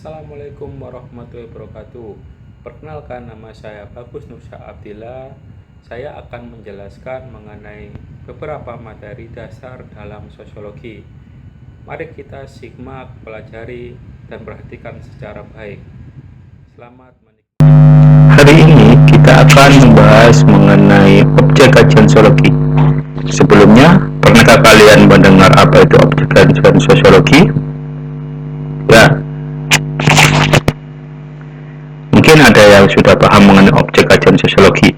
Assalamualaikum warahmatullahi wabarakatuh. Perkenalkan, nama saya Bagus Nursa Abdillah. Saya akan menjelaskan mengenai beberapa materi dasar dalam sosiologi. Mari kita simak, pelajari, dan perhatikan secara baik. Selamat menikmati. Hari ini kita akan membahas mengenai objek kajian sosiologi. Sebelumnya, pernahkah kalian mendengar apa itu objek kajian sosiologi? Ya, mungkin ada yang sudah paham mengenai objek kajian sosiologi.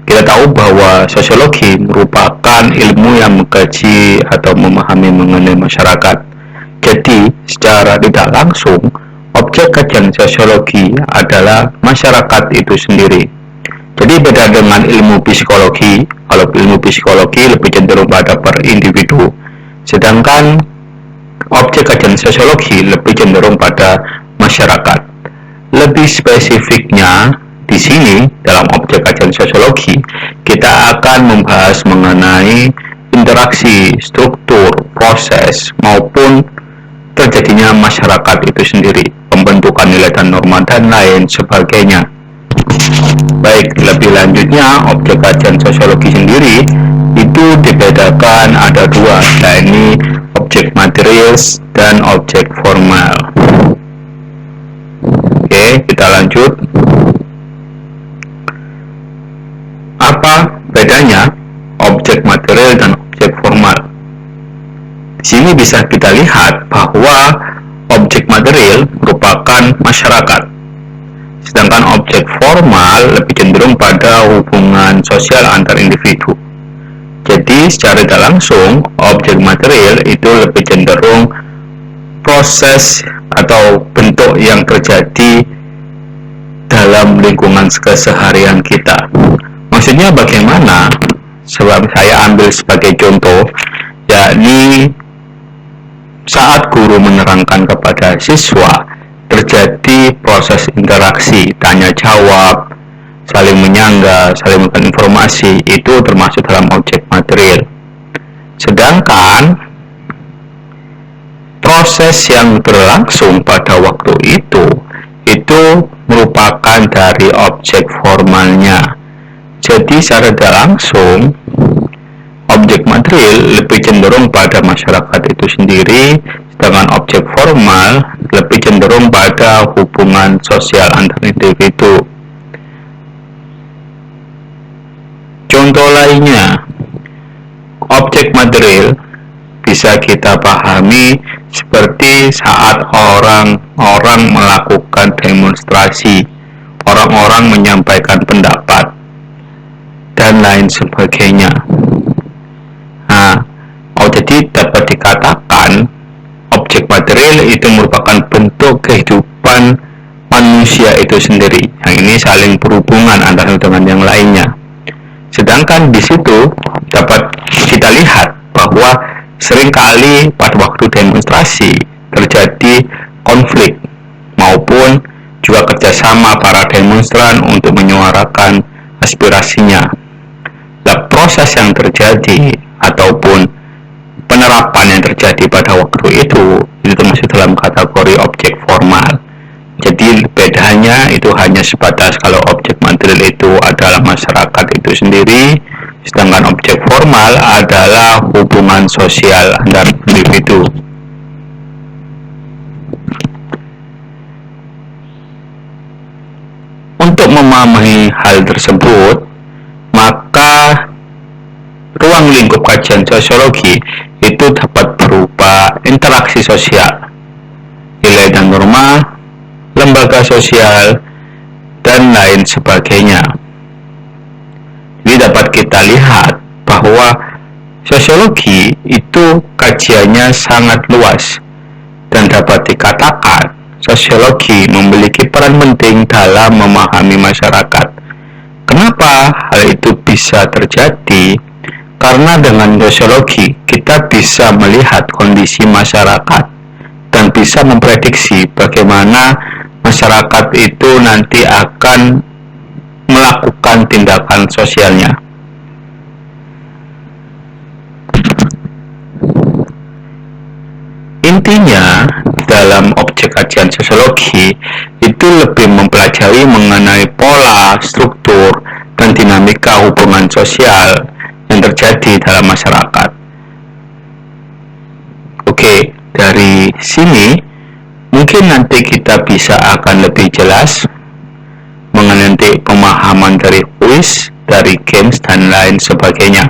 Kita tahu bahwa sosiologi merupakan ilmu yang mengkaji atau memahami mengenai masyarakat. Jadi, secara tidak langsung, objek kajian sosiologi adalah masyarakat itu sendiri. Jadi beda dengan ilmu psikologi. Kalau ilmu psikologi lebih cenderung pada per individu, sedangkan objek kajian sosiologi lebih cenderung pada masyarakat. Lebih spesifiknya, di sini dalam objek kajian sosiologi kita akan membahas mengenai interaksi, struktur, proses maupun terjadinya masyarakat itu sendiri, pembentukan nilai dan norma dan lain sebagainya. Baik, lebih lanjutnya objek kajian sosiologi sendiri itu dibedakan ada dua, yakni objek material dan objek formal. Oke, kita lanjut. Apa bedanya objek material dan objek formal? Di sini bisa kita lihat bahwa objek material merupakan masyarakat, sedangkan objek formal lebih cenderung pada hubungan sosial antar individu. Jadi secara tidak langsung, objek material itu lebih cenderung proses atau bentuk yang terjadi dalam lingkungan keseharian kita. Maksudnya bagaimana? Sebab saya ambil sebagai contoh, yakni saat guru menerangkan kepada siswa, terjadi proses interaksi, tanya jawab, saling menyangga, saling memberikan informasi, itu termasuk dalam objek material. Sedangkan proses yang berlangsung pada waktu itu merupakan dari objek formalnya. Jadi secara tidak langsung, objek material lebih cenderung pada masyarakat itu sendiri, sedangkan objek formal lebih cenderung pada hubungan sosial antar individu. Contoh lainnya, objek material bisa kita pahami seperti saat orang-orang melakukan demonstrasi, orang-orang menyampaikan pendapat, dan lain sebagainya. Jadi dapat dikatakan objek material itu merupakan bentuk kehidupan manusia itu sendiri. Yang ini saling berhubungan antara dengan yang lainnya. Sedangkan di situ dapat kita lihat bahwa seringkali pada waktu demonstrasi terjadi konflik maupun juga kerjasama para demonstran untuk menyuarakan aspirasinya. Nah, proses yang terjadi ataupun penerapan yang terjadi pada waktu itu termasuk dalam kategori objek formal. Jadi bedanya itu hanya sebatas kalau objek material itu adalah masyarakat itu sendiri, sedangkan objek formal adalah hubungan sosial antar individu. Untuk memahami hal tersebut, maka ruang lingkup kajian sosiologi itu dapat berupa interaksi sosial, nilai dan norma, lembaga sosial, dan lain sebagainya. Jadi dapat kita lihat bahwa sosiologi itu kajiannya sangat luas dan dapat dikatakan sosiologi memiliki peran penting dalam memahami masyarakat. Kenapa hal itu bisa terjadi? Karena dengan sosiologi kita bisa melihat kondisi masyarakat dan bisa memprediksi bagaimana masyarakat itu nanti akan melakukan tindakan sosialnya. Intinya, dalam objek kajian sosiologi itu lebih mempelajari mengenai pola, struktur, dan dinamika hubungan sosial yang terjadi dalam masyarakat. Oke, dari sini mungkin nanti kita bisa akan lebih jelas mengenai pemahaman dari kuis, dari games, dan lain sebagainya.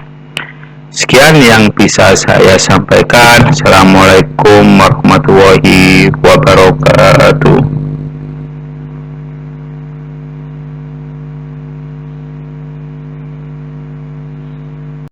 Sekian yang bisa saya sampaikan. Assalamualaikum warahmatullahi wabarakatuh.